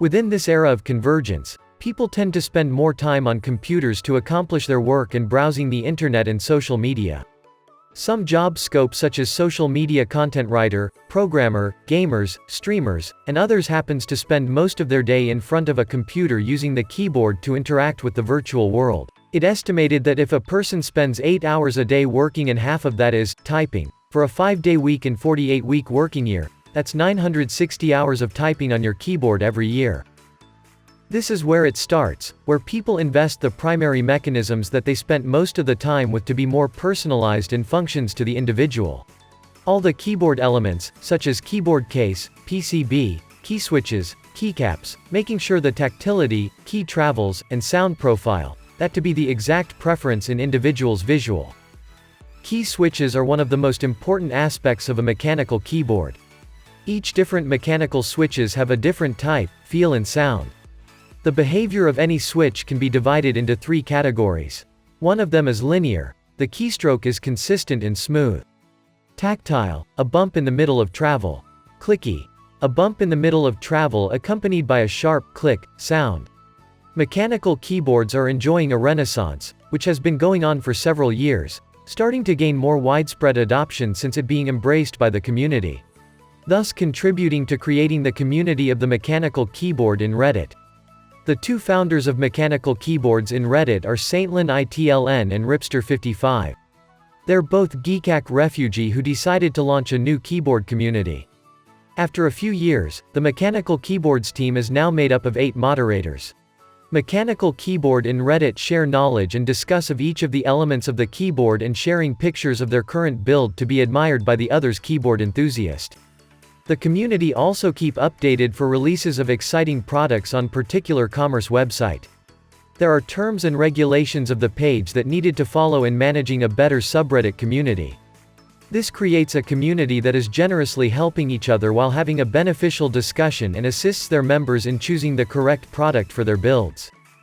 Within this era of convergence, people tend to spend more time on computers to accomplish their work and browsing the internet and social media. Some job scopes such as social media content writer, programmer, gamers, streamers, and others happens to spend most of their day in front of a computer using the keyboard to interact with the virtual world. It estimated that if a person spends 8 hours a day working and half of that is typing, for a 5-day week and 48-week working year, that's 960 hours of typing on your keyboard every year. This is where it starts, where people invest the primary mechanisms that they spent most of the time with to be more personalized and functions to the individual. All the keyboard elements, such as keyboard case, PCB, key switches, keycaps, making sure the tactility, key travels, and sound profile, that to be the exact preference in individual's visual. Key switches are one of the most important aspects of a mechanical keyboard. Each different mechanical switches have a different type, feel and sound. The behavior of any switch can be divided into 3 categories. One of them is linear, the keystroke is consistent and smooth. Tactile, a bump in the middle of travel. Clicky, a bump in the middle of travel accompanied by a sharp click sound. Mechanical keyboards are enjoying a renaissance, which has been going on for several years, starting to gain more widespread adoption since it being embraced by the community. Thus contributing to creating the community of the mechanical keyboard in Reddit. The 2 founders of mechanical keyboards in Reddit are SaintlinItln and Ripster55. They're both geekhack refugee who decided to launch a new keyboard community. After a few years, the mechanical keyboards team is now made up of 8 moderators. Mechanical keyboard in Reddit share knowledge and discuss of each of the elements of the keyboard and sharing pictures of their current build to be admired by the others keyboard enthusiast. The community also keep updated for releases of exciting products on particular commerce website. There are terms and regulations of the page that needed to follow in managing a better subreddit community. This creates a community that is generously helping each other while having a beneficial discussion and assists their members in choosing the correct product for their builds.